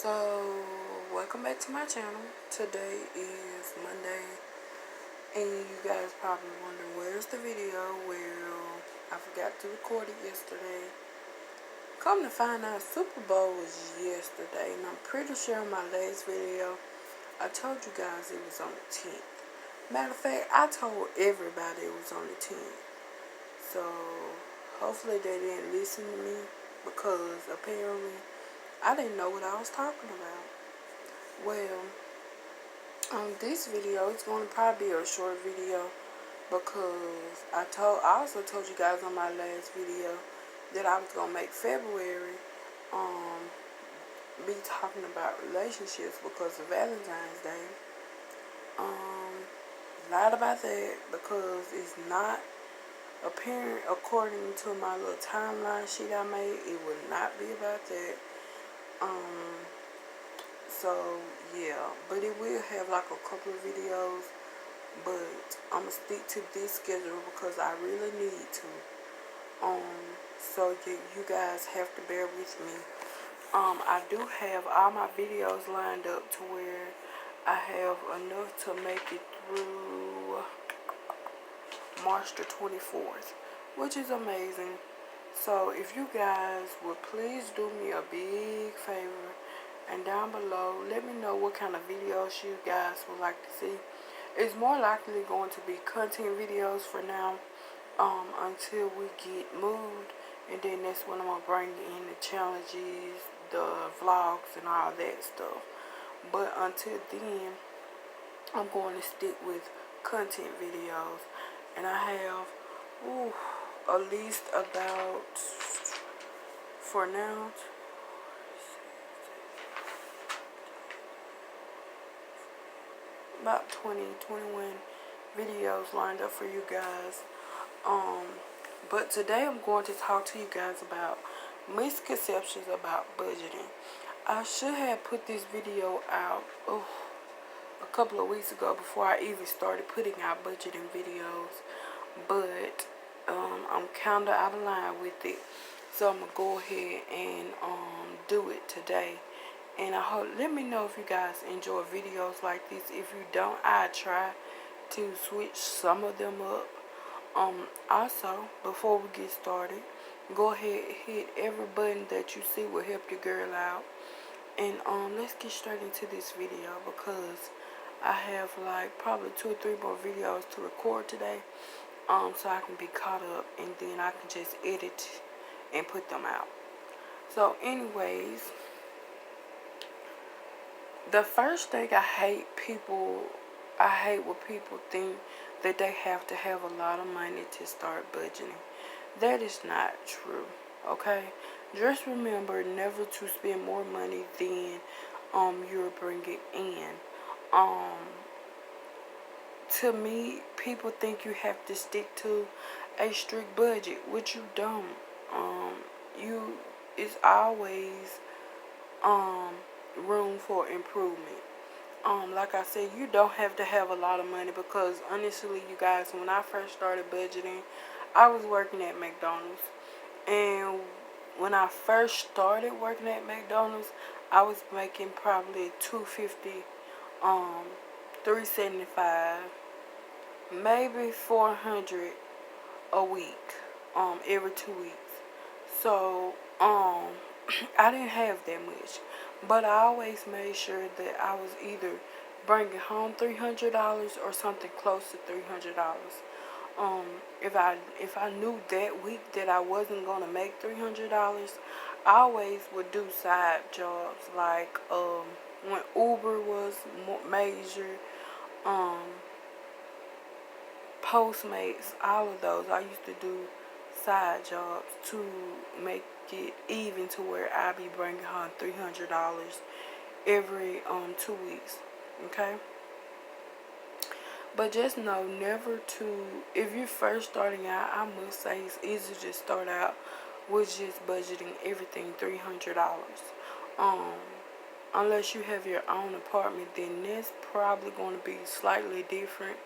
So, welcome back to my channel. Today is Monday, and you guys probably wonder where's the video. Well, I forgot to record it yesterday. Come to find out, Super Bowl was yesterday, and I'm pretty sure in my last video, I told you guys it was on the 10th. Matter of fact, I told everybody it was on the 10th. So, hopefully they didn't listen to me, because apparently I didn't know what I was talking about. Well, this video is going to probably be a short video because I also told you guys on my last video that I was going to make February be talking about relationships because of Valentine's Day. Lied about that because it's not apparent according to my little timeline sheet I made. It would not be about that. So yeah, but it will have like a couple of videos, but I'm gonna stick to this schedule because I really need to. So you guys have to bear with me. I do have all my videos lined up to where I have enough to make it through March the 24th, which is amazing. So if you guys would please do me a big favor, and down below let me know what kind of videos you guys would like to see. It's more likely going to be content videos for now, until we get moved, and then that's when I'm going to bring in the challenges, the vlogs, and all that stuff. But until then, I'm going to stick with content videos, and I have at least about, for now, about 21 videos lined up for you guys. But today I'm going to talk to you guys about misconceptions about budgeting. I should have put this video out a couple of weeks ago before I even started putting out budgeting videos, but I'm kind of out of line with it, so I'm gonna go ahead and do it today. And I hope, let me know if you guys enjoy videos like this. If you don't, I try to switch some of them up. Also, before we get started, go ahead, hit every button that you see will help your girl out. And let's get straight into this video because I have like probably 2 or 3 more videos to record today. So I can be caught up, and then I can just edit and put them out. So anyways, the first thing I hate when people think that they have to have a lot of money to start budgeting. That is not true, okay? Just remember never to spend more money than you're bringing in. To me, people think you have to stick to a strict budget, which you don't. It's always room for improvement. Like I said, you don't have to have a lot of money because honestly, you guys, when I first started budgeting, I was working at McDonald's, and when I first started working at McDonald's, I was making probably $250, $375, maybe $400 a week, every 2 weeks. So I didn't have that much, but I always made sure that I was either bringing home $300 or something close to $300. If I knew that week that I wasn't gonna make $300, I always would do side jobs like when Uber was major, Postmates, all of those. I used to do side jobs to make it even to where I be bringing home $300 every 2 weeks. Okay. But just know never to, if you're first starting out, I must say it's easy to start out with just budgeting everything $300. Unless you have your own apartment, then that's probably going to be slightly different.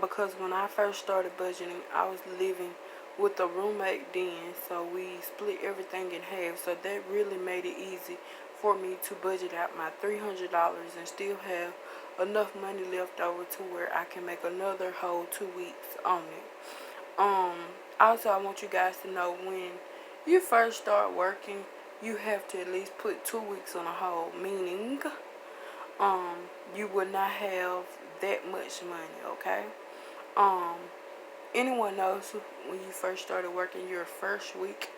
Because when I first started budgeting, I was living with a roommate then, so we split everything in half. So that really made it easy for me to budget out my $300 and still have enough money left over to where I can make another whole 2 weeks on it. Also, I want you guys to know, when you first start working, you have to at least put 2 weeks on a hold, meaning you will not have that much money, okay? Anyone knows when you first started working, your first week,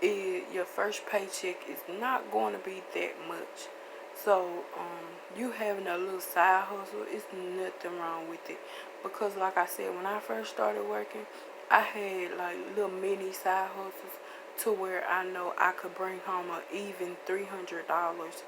your first paycheck is not going to be that much. So, you having a little side hustle, is nothing wrong with it. Because like I said, when I first started working, I had like little mini side hustles to where I know I could bring home an even $300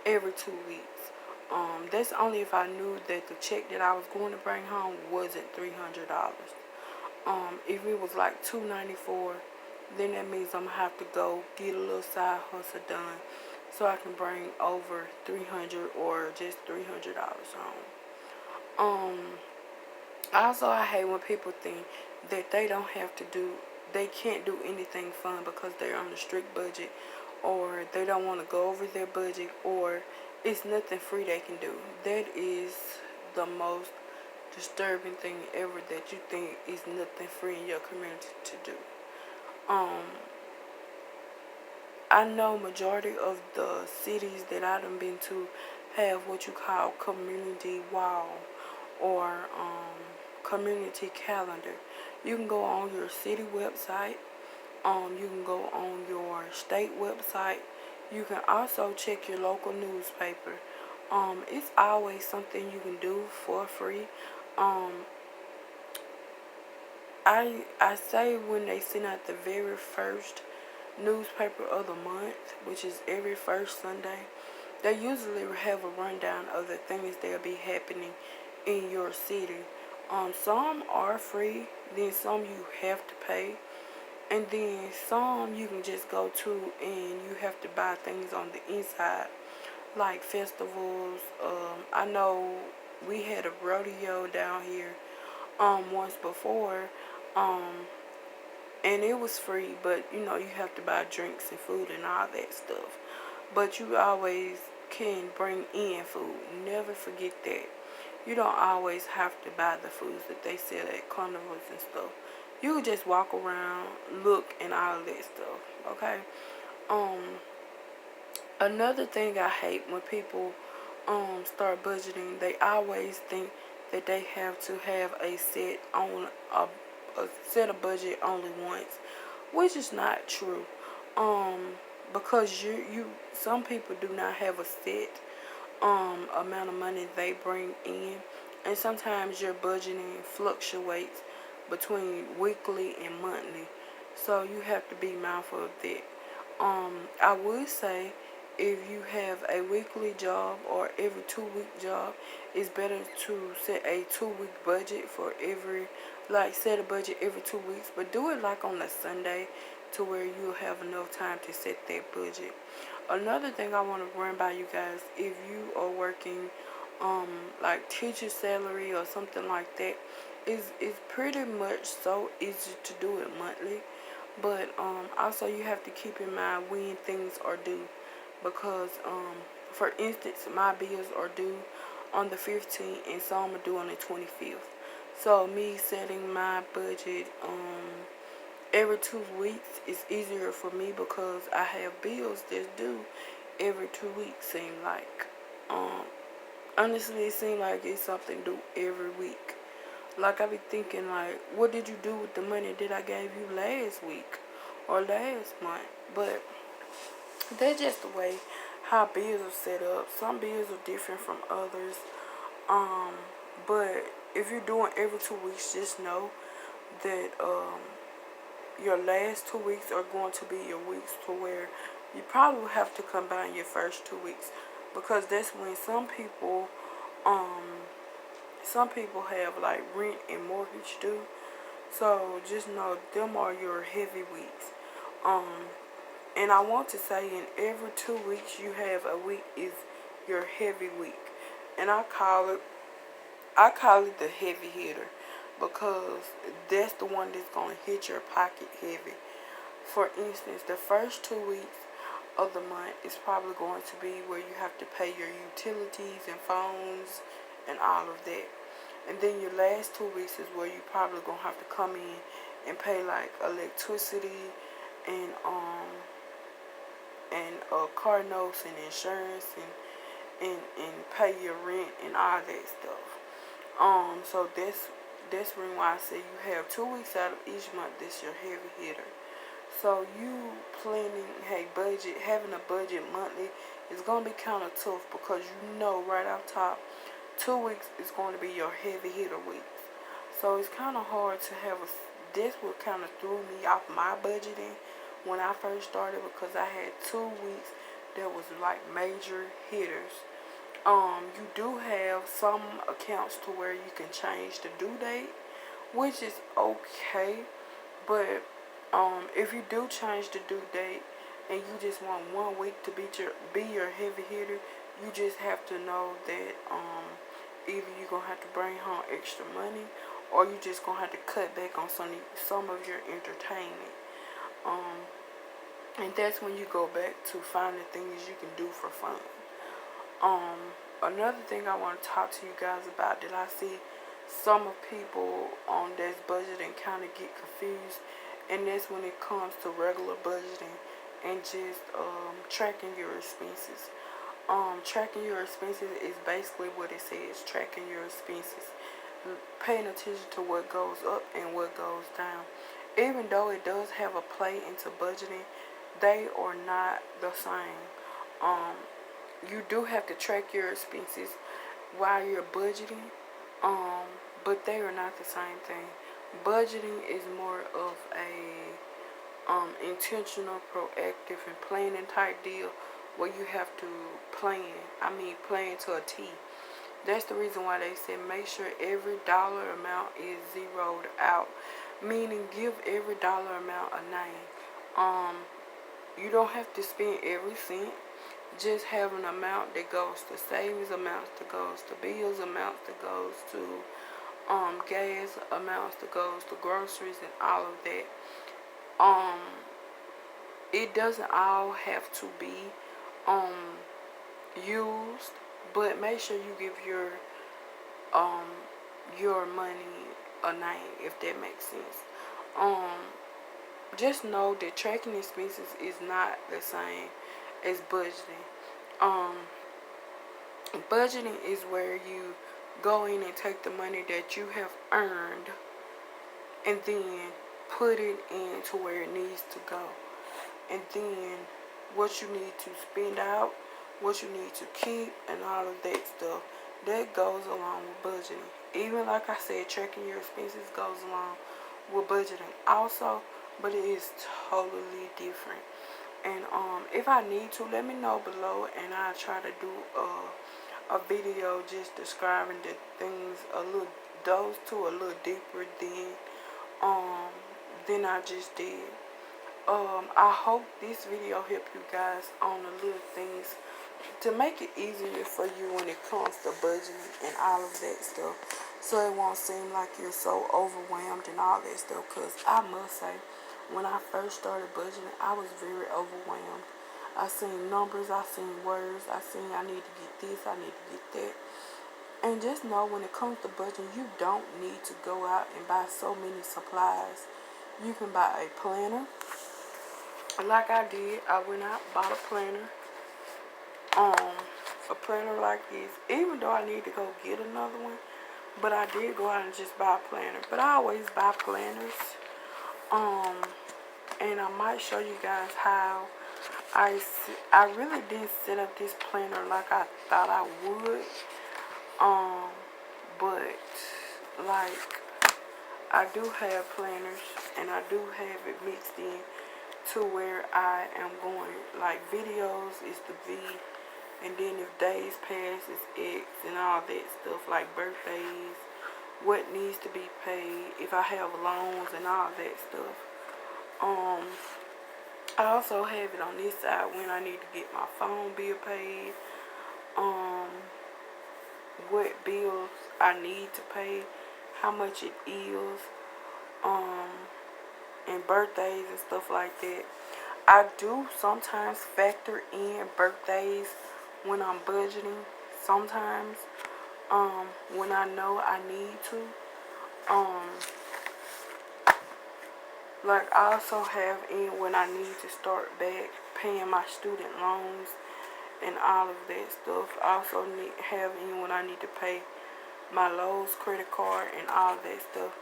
every 2 weeks. That's only if I knew that the check that I was going to bring home wasn't $300. If it was like $294, then that means I'm gonna have to go get a little side hustle done so I can bring over $300 or just $300 home. Also, I hate when people think that they can't do anything fun because they're on a strict budget, or they don't want to go over their budget, or it's nothing free they can do. That is the most disturbing thing ever, that you think is nothing free in your community to do. I know majority of the cities that I done been to have what you call community wall, or community calendar. You can go on your city website. You can go on your state website. You can also check your local newspaper. It's always something you can do for free. I say when they send out the very first newspaper of the month, which is every first Sunday, they usually have a rundown of the things that'll be happening in your city. Some are free, then some you have to pay, and then some you can just go to and you have to buy things on the inside, like festivals. I know we had a rodeo down here once before, and it was free, but you have to buy drinks and food and all that stuff. But you always can bring in food. Never forget that. You don't always have to buy the foods that they sell at carnivals and stuff. You can just walk around, look, and all that stuff. Okay. Another thing I hate when people start budgeting, they always think that they have to have a set a budget only once, which is not true. Because some people do not have a set amount of money they bring in, and sometimes your budgeting fluctuates between weekly and monthly, so you have to be mindful of that. I would say, if you have a weekly job or every 2 week job, it's better to set a 2 week budget set a budget every 2 weeks, but do it like on a Sunday to where you'll have enough time to set that budget. Another thing I want to run by you guys, if you are working like teacher salary or something like that, it's pretty much so easy to do it monthly. But also you have to keep in mind when things are due, because for instance, my bills are due on the 15th and some are due on the 25th. So me setting my budget every 2 weeks is easier for me, because I have bills that's due every 2 weeks. Honestly, it seems like it's something due every week. Like, I be thinking, like, what did you do with the money that I gave you last week or last month? But that's just the way how bills are set up. Some bills are different from others. But if you're doing every 2 weeks, just know that your last 2 weeks are going to be your weeks to where you probably will have to combine your first 2 weeks, because that's when some people have like rent and mortgage due. So just know them are your heavy weeks. And I want to say, in every 2 weeks you have a week is your heavy week, and I call it the heavy hitter, because that's the one that's going to hit your pocket heavy. For instance, the first 2 weeks of the month is probably going to be where you have to pay your utilities and phones and all of that. And then your last 2 weeks is where you probably gonna have to come in and pay like electricity and car notes and insurance and pay your rent and all that stuff. So that's the reason why I say you have 2 weeks out of each month that's your heavy hitter. So you planning, hey, having a budget monthly is gonna be kind of tough because you know right off top 2 weeks is going to be your heavy hitter weeks. So it's kind of hard to have this what kind of threw me off my budgeting when I first started, because I had 2 weeks that was like major hitters. You do have some accounts to where you can change the due date, which is okay, but if you do change the due date and you just want 1 week to be your heavy hitter, you just have to know that either you're gonna have to bring home extra money, or you just gonna have to cut back on some of your entertainment. And that's when you go back to finding things you can do for fun. Another thing I want to talk to you guys about that I see some of people on that's budgeting kind of get confused, and that's when it comes to regular budgeting and just tracking your expenses. Tracking your expenses is basically what it says, tracking your expenses. Paying attention to what goes up and what goes down. Even though it does have a play into budgeting, they are not the same. You do have to track your expenses while you're budgeting, but they are not the same thing. Budgeting is more of a intentional, proactive, and planning type deal where you have to plan to a T. That's the reason why they said make sure every dollar amount is zeroed out, meaning give every dollar amount a name. You don't have to spend every cent. Just have an amount that goes to savings, amounts that goes to bills, amounts that goes to gas, amounts that goes to groceries, and all of that. It doesn't all have to be used, but make sure you give your money a name, if that makes sense. Just know that tracking expenses is not the same as budgeting. Budgeting is where you go in and take the money that you have earned and then put it into where it needs to go. And then what you need to spend out, what you need to keep, and all of that stuff, that goes along with budgeting. Even like I said, tracking your expenses goes along with budgeting also, but it is totally different. And if I need to, let me know below, and I'll try to do a video just describing the things those two a little deeper than I just did. I hope this video helped you guys on the little things to make it easier for you when it comes to budgeting and all of that stuff, so it won't seem like you're so overwhelmed and all that stuff. Because I must say, when I first started budgeting, I was very overwhelmed. I seen numbers, I seen words, I seen I need to get this, I need to get that. And just know when it comes to budgeting, you don't need to go out and buy so many supplies. You can buy a planner. Like I did, I went out, bought a planner. A planner like this, even though I need to go get another one, but I did go out and just buy a planner. But I always buy planners. And I might show you guys how I really didn't set up this planner like I thought I would. But like I do have planners, and I do have it mixed in to where I am going. Like videos is the V, and then if days pass it's X, and all that stuff, like birthdays, what needs to be paid, if I have loans and all that stuff. I also have it on this side when I need to get my phone bill paid, what bills I need to pay, how much it is, and birthdays and stuff like that. I do sometimes factor in birthdays when I'm budgeting. Sometimes, when I know I need to. Um, like I also have in when I need to start back paying my student loans and all of that stuff. I also have in when I need to pay my Lowe's credit card and all that stuff.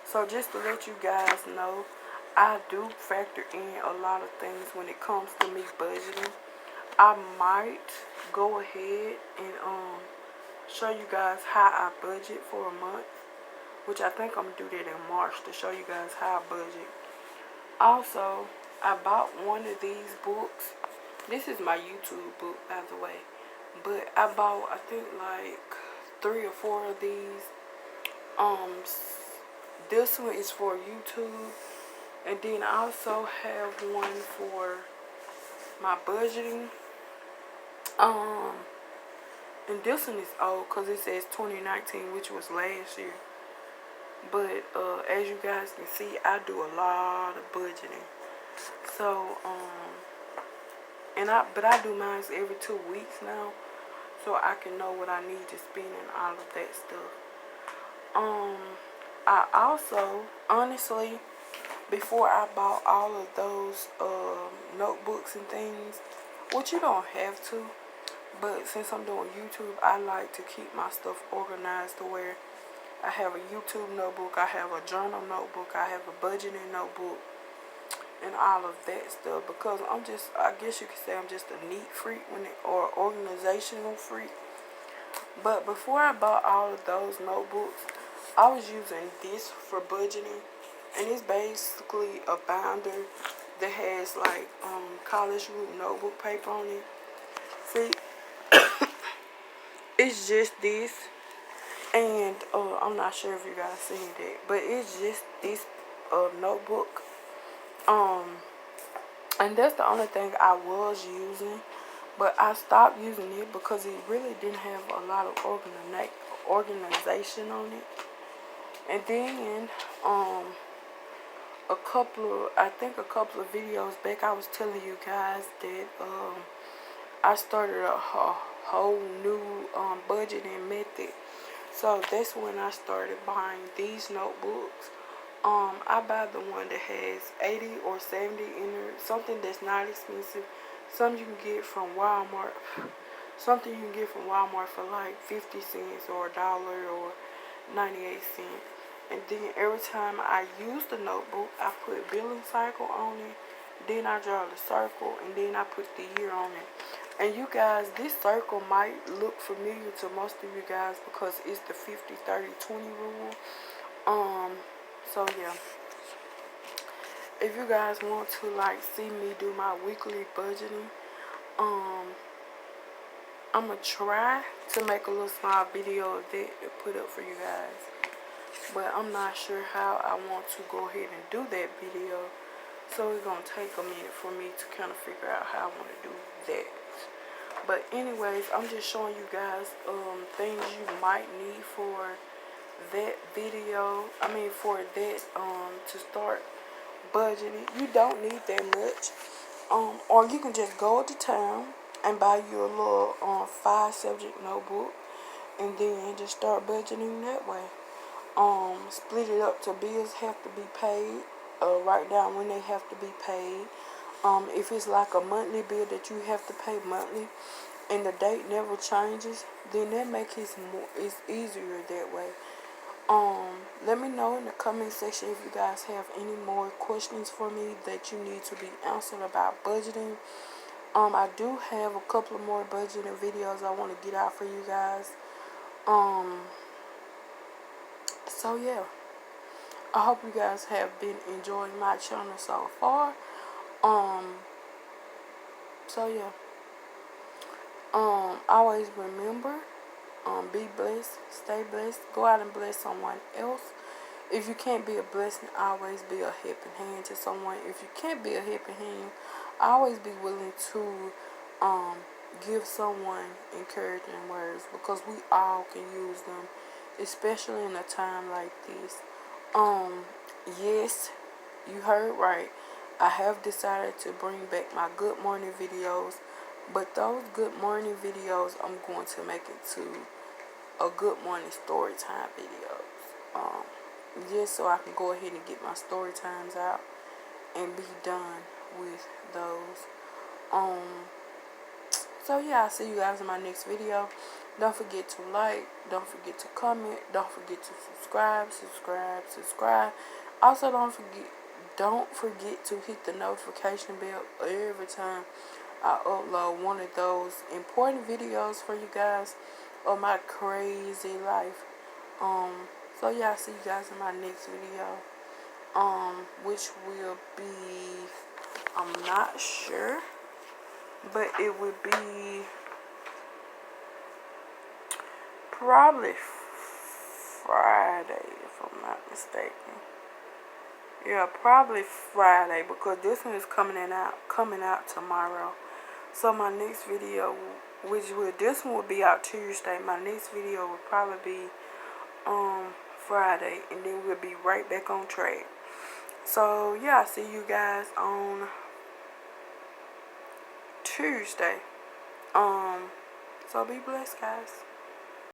So just to let you guys know, I do factor in a lot of things when it comes to me budgeting. I might go ahead and show you guys how I budget for a month, which I think I'm gonna do that in March to show you guys how I budget. Also, I bought one of these books. This is my YouTube book, by the way. But I bought, I think, like 3 or 4 of these. This one is for YouTube. And then I also have one for my budgeting. And this one is old because it says 2019, which was last year. But as you guys can see, I do a lot of budgeting. So but I do mine every 2 weeks now, so I can know what I need to spend and all of that stuff. I also, honestly, before I bought all of those notebooks and things, which you don't have to, but since I'm doing YouTube, I like to keep my stuff organized to where I have a YouTube notebook, I have a journal notebook, I have a budgeting notebook, and all of that stuff, because I guess you could say I'm just a neat freak or organizational freak. But before I bought all of those notebooks, I was using this for budgeting, and it's basically a binder that has like college root notebook paper on it. See, it's just this, and I'm not sure if you guys seen that, but it's just this notebook. And that's the only thing I was using, but I stopped using it because it really didn't have a lot of organization on it. And then I think a couple of videos back, I was telling you guys that I started a whole new budgeting method. So that's when I started buying these notebooks. I buy the one that has 80 or 70 in there, something that's not expensive. Something you can get from Walmart. Something you can get from Walmart for like 50 cents or $1 or 98 cents. And then every time I use the notebook, I put billing cycle on it. Then I draw the circle, and then I put the year on it. And you guys, this circle might look familiar to most of you guys because it's the 50-30-20 rule. So yeah, if you guys want to like see me do my weekly budgeting, I'm gonna try to make a little small video of that to put up for you guys, but I'm not sure how I want to go ahead and do that video, so it's gonna take a minute for me to kind of figure out how I want to do that. But anyways, I'm just showing you guys things you might need for that video. For that to start budgeting. You don't need that much. Or you can just go to town and buy you a little 5-subject notebook, and then just start budgeting that way. Split it up to bills have to be paid. Write down when they have to be paid. If it's like a monthly bill that you have to pay monthly, and the date never changes, then that makes it's easier that way. Let me know in the comment section if you guys have any more questions for me that you need to be answered about budgeting. I do have a couple of more budgeting videos I want to get out for you guys. So yeah, I hope you guys have been enjoying my channel so far. So yeah, always remember, be blessed, stay blessed, go out and bless someone else. If you can't be a blessing, always be a helping hand to someone. If you can't be a helping hand, always be willing to give someone encouraging words, because we all can use them, especially in a time like this. Yes, you heard right. I have decided to bring back my good morning videos, but those good morning videos, I'm going to make it to a good morning story time videos. Just so I can go ahead and get my story times out and be done with those. So yeah, I'll see you guys in my next video. Don't forget to like, don't forget to comment, don't forget to subscribe. Also don't forget to hit the notification bell every time I upload one of those important videos for you guys of my crazy life. So yeah, I'll see you guys in my next video. Which will be, I'm not sure, but it would be probably Friday, if I'm not mistaken. Yeah, probably Friday, because this one is coming out tomorrow. So my next video, this one will be out Tuesday. My next video will probably be Friday, and then we'll be right back on track. So yeah, I'll see you guys on Tuesday. So be blessed, guys.